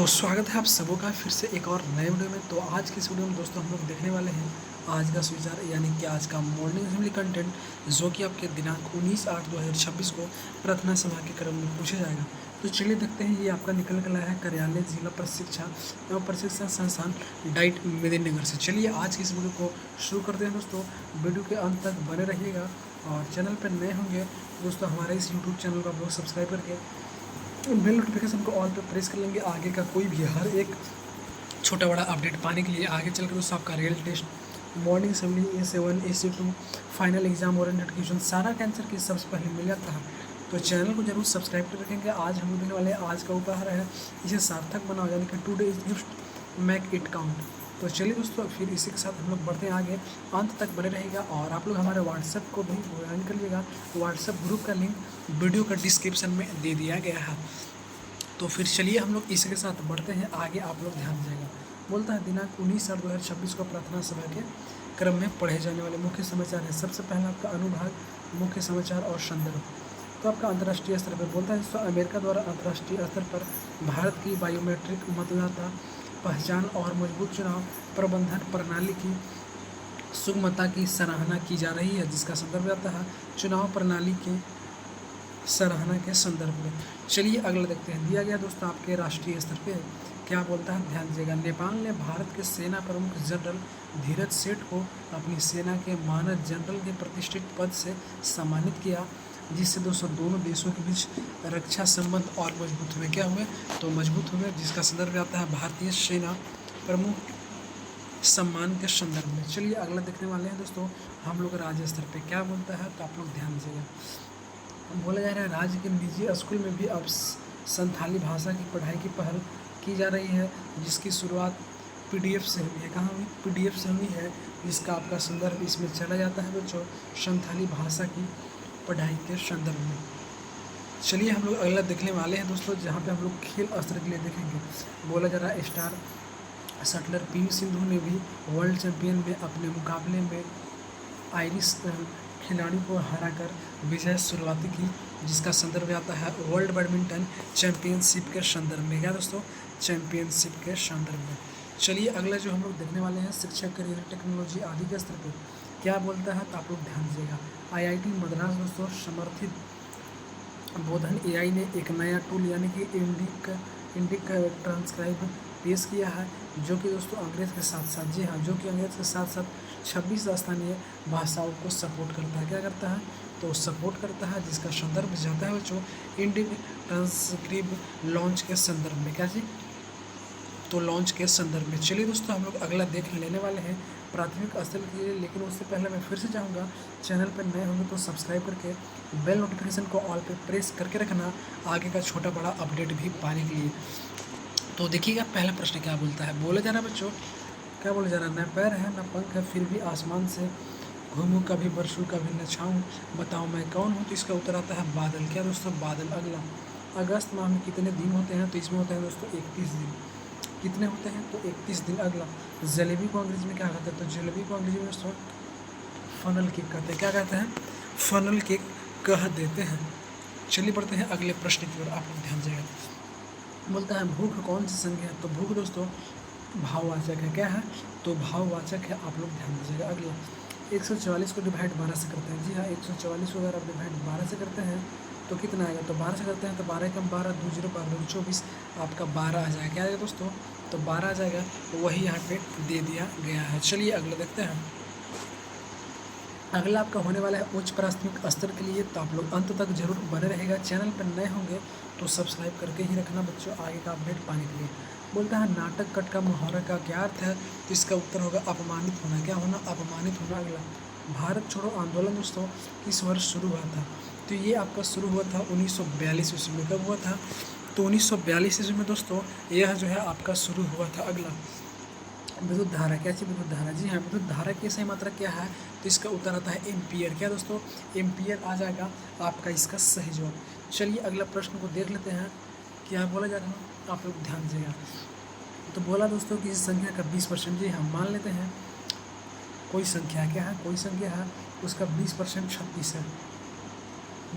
तो स्वागत है आप सबों का फिर से एक और नए वीडियो में। तो आज की इस वीडियो में दोस्तों हम लोग देखने वाले हैं आज का सुविचार यानी कि आज का मॉर्निंग असेंबली कंटेंट, जो कि आपके दिनांक 19/8/2026 को प्रार्थना सभा के क्रम में पूछा जाएगा। तो चलिए देखते हैं। ये आपका निकल कर आया है कार्यालय जिला प्रशिक्षण एवं प्रशिक्षण संस्थान डाइट मेदिनीनगर से। चलिए आज की इस वीडियो को शुरू करते हैं दोस्तों। वीडियो के अंत तक बने रहिएगा और चैनल पर नए होंगे दोस्तों हमारे इस यूट्यूब चैनल को आप लोग सब्सक्राइब करके बेल नोटिफिकेशन को ऑल पे प्रेस कर लेंगे। आगे का कोई भी हर एक छोटा बड़ा अपडेट पाने के लिए आगे चलकर दोस्तों आपका real test, morning assembly, A7 AC2 final exam oriented question सारा का आंसर की सबसे पहले मिल जाता है। तो चैनल को जरूर सब्सक्राइब कर रखेंगे। आज हम देने वाले आज का उपहार है, इसे सार्थक बनाओ यानी कि today is gift make it count. तो चलिए दोस्तों फिर इसी के साथ हम लोग बढ़ते हैं आगे, अंत तक बने रहेगा। और आप लोग हमारे व्हाट्सएप को भी ज्वाइन कर लीजिएगा। व्हाट्सएप ग्रुप का लिंक वीडियो का डिस्क्रिप्शन में दे दिया गया है। तो फिर चलिए हम लोग इसी के साथ बढ़ते हैं आगे, आप लोग ध्यान दीजिएगा। बोलता है दिनांक 19/8/2026 को प्रार्थना सभा के क्रम में पढ़े जाने वाले मुख्य समाचार है। सबसे पहला आपका अनुभाग मुख्य समाचार और संदर्भ। तो आपका अंतर्राष्ट्रीय स्तर पर बोलता है दोस्तों अमेरिका द्वारा अंतर्राष्ट्रीय स्तर पर भारत की बायोमेट्रिक मतदाता पहचान और मजबूत चुनाव प्रबंधन प्रणाली की सुगमता की सराहना की जा रही है, जिसका संदर्भ आता है चुनाव प्रणाली की सराहना के संदर्भ में। चलिए अगला देखते हैं। दिया गया दोस्तों आपके राष्ट्रीय स्तर पे क्या बोलता है, ध्यान दीजिएगा। नेपाल ने भारत के सेना प्रमुख जनरल धीरज सेठ को अपनी सेना के मानद जनरल के प्रतिष्ठित पद से सम्मानित किया, जिससे दोस्तों दोनों देशों के बीच रक्षा संबंध और मजबूत हुए। क्या हुए? तो मजबूत हुए, जिसका संदर्भ आता है भारतीय सेना प्रमुख सम्मान के संदर्भ में। चलिए अगला देखने वाले हैं दोस्तों हम लोग राज्य स्तर पे क्या बोलता है, तो आप लोग ध्यान दीजिएगा। बोला जा रहा है राज्य के निजी स्कूल में भी अब संथाली भाषा की पढ़ाई की पहल की जा रही है, जिसकी शुरुआत PDF से हुई है। कहाँ हुई? PDF से हुई है, जिसका आपका संदर्भ इसमें चला जाता है बच्चों संथाली भाषा की पढ़ाई के संदर्भ में। चलिए हम लोग अगला देखने वाले हैं दोस्तों, जहाँ पे हम लोग खेल अस्त्र के लिए देखेंगे। बोला जा रहा है स्टार शटलर PV सिंधु ने भी वर्ल्ड चैंपियन में अपने मुकाबले में आयरिश खिलाड़ी को हराकर विजय शुरुआती की, जिसका संदर्भ आता है वर्ल्ड बैडमिंटन चैंपियनशिप के संदर्भ में। क्या दोस्तों? चैंपियनशिप के संदर्भ में। चलिए अगला जो हम लोग देखने वाले हैं शिक्षा, करियर, टेक्नोलॉजी आदि के स्तर पर क्या बोलता है, तो आप लोग ध्यान दीजिएगा। IIT मद्रास दोस्तों समर्थित बोधन AI ने एक नया टूल यानी कि इंडिक ट्रांसक्राइब पेश किया है, जो कि दोस्तों अंग्रेज़ के साथ साथ, जी हाँ, जो कि अंग्रेज़ के साथ साथ 26 स्थानीय भाषाओं को सपोर्ट करता है। क्या करता है? तो सपोर्ट करता है, जिसका संदर्भ जाता है बच्चों इंडिक ट्रांसक्रिब लॉन्च के संदर्भ में। क्या जी? तो लॉन्च के संदर्भ में। चलिए दोस्तों हम लोग अगला देख लेने वाले हैं प्राथमिक स्तर के लिए, लेकिन उससे पहले मैं फिर से चाहूँगा चैनल पर नए होंगे तो सब्सक्राइब करके बेल नोटिफिकेशन को ऑल पे प्रेस करके रखना, आगे का छोटा बड़ा अपडेट भी पाने के लिए। तो देखिएगा पहला प्रश्न क्या बोलता है। बोला जा रहा है बच्चों, क्या बोला जा रहा है, न पैर है न पंख है फिर भी आसमान से घूमूं, कभी बरसूं कभी न छाऊं, बताओ मैं कौन हूँ? तो इसका उत्तर आता है बादल। क्या दोस्तों? बादल। अगला, अगस्त माह में कितने दिन होते हैं? तो इसमें होते हैं दोस्तों 31 दिन। कितने होते हैं? तो 31 दिन। अगला, जलेबी को अंग्रेजी में क्या कहते हैं? तो जलेबी को अंग्रेजी में दोस्तों फनल केक कहते हैं। क्या कहते हैं? फनल केक कह देते हैं। चलिए बढ़ते हैं अगले प्रश्न की ओर, आप लोग ध्यान दीजिएगा। बोलता है भूख कौन सी संज्ञा है? तो भूख दोस्तों भाववाचक है। क्या है? तो भाववाचक है, आप लोग ध्यान दीजिएगा। अगला, 144 को डिवाइड 12 से करते हैं। जी हाँ, 144 को अगर आप डिवाइड 12 से करते हैं तो कितना आएगा? तो 12 से करते हैं तो 12 कम 12 2 0 12 2 24 आपका 12 आ जाएगा। क्या आएगा दोस्तों? तो 12 आ जाएगा, तो वही यहाँ पे दे दिया गया है। चलिए अगला देखते हैं। अगला आपका होने वाला है उच्च प्राथमिक स्तर के लिए, तो आप लोग अंत तक जरूर बने रहेगा। चैनल पर नए होंगे तो सब्सक्राइब करके ही रखना बच्चों, आगे का अपडेट पाने के लिए। बोलता है नाटक कट का मुहावरा का क्या अर्थ है? तो इसका उत्तर होगा अपमानित होना। क्या होना? अपमानित होना। अगला, भारत छोड़ो आंदोलन दोस्तों किस वर्ष शुरू हुआ था? तो ये आपका शुरू हुआ था 1942 ईस्वी में। कब हुआ था? तो 1942 ईस्वी में दोस्तों यह जो है आपका शुरू हुआ था। अगला, विद्युत धारा। क्या चीज़? विद्युत धारा। जी हाँ, विद्युत धारा की सही मात्रा क्या है? तो इसका उत्तर आता है एम्पियर। क्या दोस्तों? एम्पियर आ जाएगा आपका इसका सही जवाब। चलिए अगला प्रश्न को देख लेते हैं, क्या बोला जा रहा है, आप लोग ध्यान दीजिएगा। तो बोला दोस्तों कि इस संख्या का 20%, जी हम मान लेते हैं कोई संख्या। क्या है? कोई संख्या है, उसका 20% 36 है।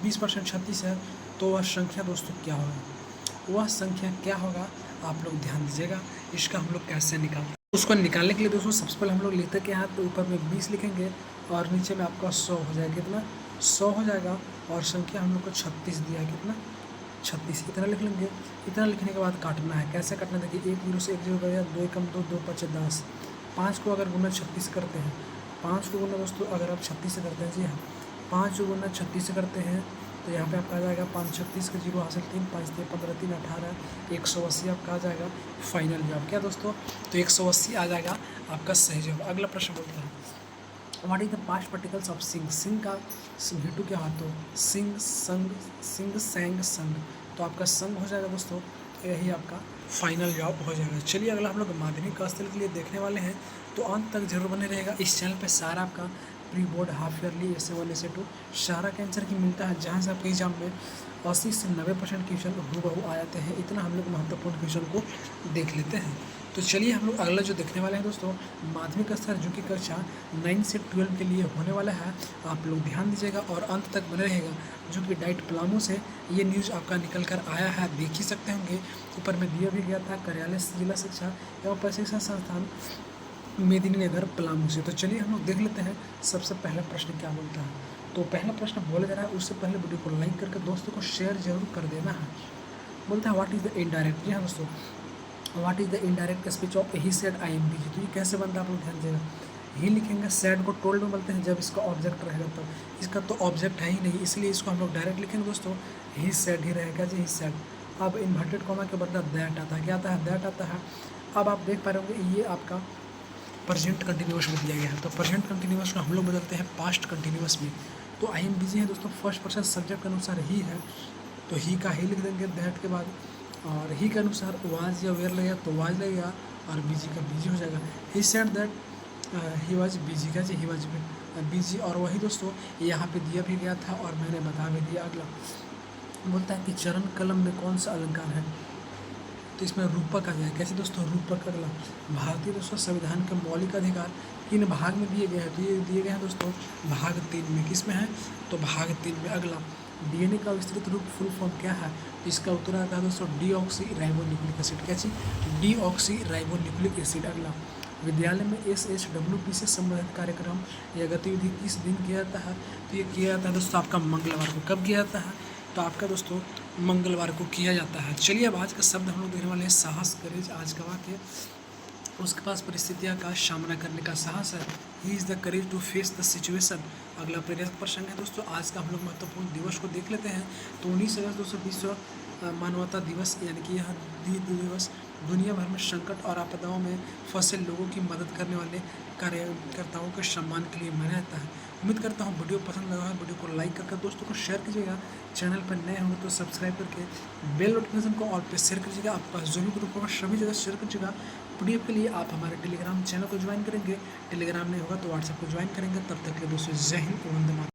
20% 36 है, तो वह संख्या दोस्तों क्या होगा? वह संख्या क्या होगा आप लोग ध्यान दीजिएगा। इसका हम लोग कैसे निकालते हैं, उसको निकालने के लिए दोस्तों सबसे पहले हम लोग लिखते क्या है, तो ऊपर में 20 लिखेंगे और नीचे में आपका 100 हो जाएगा। कितना 100 हो जाएगा। और संख्या हम लोग को 36 दिया है, कितना 36, इतना लिख लेंगे। इतना लिखने के बाद काटना है। कैसे काटना है, देखिए 1 0 से 1 0 गया, 2 कम 2, 2 5 10। 5 को अगर गुना 36 करते हैं, 5 को गुना दोस्तों अगर आप 36 से करते हैं, जी हाँ 5 को गुना 36 से करते हैं तो यहाँ पे आपका आ जाएगा 5 36 का 0 हासिल 3 5 3 15 3 18 180 आपका आ जाएगा फाइनल जवाब। क्या दोस्तों, तो 180 आ जाएगा आपका सही जवाब। अगला प्रश्न बोलते हैं, what is the past particles of sing. Sing का हेतु क्या है, तो सिंग संग, सिंग सैंग संग, तो आपका संग हो जाएगा दोस्तों, यही आपका फाइनल जवाब हो जाएगा। चलिए अगला हम लोग माध्यमिक स्थल के लिए देखने वाले हैं, तो अंत तक जरूर बने रहेगा। इस चैनल पे सारा आपका प्री बोर्ड हाफ ईयरली ऐसे 1 ऐसे 2 सारा का आंसर की मिलता है, जहाँ से आपके एग्जाम में 80 से 90% क्वेश्चन हूबहू आ जाते हैं। इतना हम लोग महत्वपूर्ण क्वेश्चन को देख लेते हैं। तो चलिए हम लोग अगला जो देखने वाले हैं दोस्तों, माध्यमिक स्तर जो कि कक्षा 9 से 12 के लिए होने वाला है। आप लोग ध्यान दीजिएगा और अंत तक बने रहेगा, जो कि डाइट प्लामो से ये न्यूज़ आपका निकल कर आया है, देख ही सकते होंगे। ऊपर में दिया भी गया था, कार्यालय जिला शिक्षा एवं प्रशिक्षण संस्थान मेदिनीनगर पलामू से। तो चलिए हम लोग देख लेते हैं सबसे पहला प्रश्न क्या बोलता है। तो पहला प्रश्न बोला जा रहा है, उससे पहले वीडियो को लाइक करके दोस्तों को शेयर जरूर कर देना है। बोलता है व्हाट इज़ द इनडायरेक्ट, जी हाँ दोस्तों, what is the indirect speech of he said I am busy. तो ये कैसे बनता है आप लोग ध्यान दीजिएगा। ही लिखेंगे, सेड को टोल्ड में बोलते हैं जब इसका ऑब्जेक्ट रहेगा तब। इसका तो ऑब्जेक्ट है ही नहीं, इसलिए इसको हम लोग डायरेक्ट लिखेंगे दोस्तों, ही सेड ही रहेगा जी, ही सेड। अब इन्वर्टेड कॉमा के बदला दैट आता है, क्या आता है, दैट आता है। अब आप देख पा रहे होंगे ये आपका प्रेजेंट कंटिन्यूअस में दिया गया है, तो प्रेजेंट कंटिन्यूअस को हम लोग बदलते हैं पास्ट कंटिन्यूअस में। तो आई एम बिजी है दोस्तों, फर्स्ट पर्सन सब्जेक्ट के अनुसार ही है, तो ही का ही लिख देंगे दैट के बाद। और ही के अनुसार वाज या वेयर लगेगा तो वाज लगेगा, और बिजी का बिजी हो जाएगा। He said that he was busy का जी, ही वाज बिजी। और वही दोस्तों यहाँ पे दिया भी गया था और मैंने बता भी दिया। अगला बोलता है कि चरण कलम में कौन सा अलंकार है, तो इसमें रूपक आ जाए। कैसे दोस्तों, रूपक। अगला, भारतीय दोस्तों संविधान के मौलिक अधिकार किन भाग में दिए गए हैं, तो ये दिए गए हैं दोस्तों भाग 3 में। किस में है, तो भाग 3 में। अगला, डीएनए का विस्तृत रूप फुल फॉर्म क्या है, तो इसका उत्तर आता है दोस्तों डीऑक्सी राइबोन्यूक्लिक एसिड। क्या चीज, डीऑक्सी राइबोन्यूक्लिक एसिड। अगला, विद्यालय में SHWP से संबंधित कार्यक्रम या गतिविधि किस दिन किया जाता है, तो ये किया जाता है दोस्तों आपका मंगलवार को। कब किया जाता है, तो आपका दोस्तों मंगलवार को किया जाता है। चलिए अब आज का शब्द हम लोग देखने वाले हैं, साहस, करेज। आज का वाक्य, उसके पास परिस्थितियों का सामना करने का साहस है। He is the courage to face the situation. अगला प्रेरक प्रसंग है दोस्तों, आज का हम लोग महत्वपूर्ण दिवस को देख लेते हैं। तो 19 अगस्त दोस्तों विश्व मानवता दिवस, यानी कि यह दिवस दुनिया भर में संकट और आपदाओं में फंसे लोगों की मदद करने वाले कार्यकर्ताओं के सम्मान के लिए मनाया जाता है। उम्मीद करता हूँ वीडियो पसंद लगा है, वीडियो को लाइक करके दोस्तों को शेयर कीजिएगा। चैनल पर नए होंगे तो सब्सक्राइब करके बेल नोटिफिकेशन को ऑल पे शेयर कीजिएगा। आपका जो भी ग्रुप होगा सभी जगह शेयर कीजिएगा। PDF के लिए आप हमारे टेलीग्राम चैनल को ज्वाइन करेंगे, टेलीग्राम नहीं होगा तो व्हाट्सएप को ज्वाइन करेंगे। तब तक के लिए दोस्तों जय हिंद, वंदे मातरम।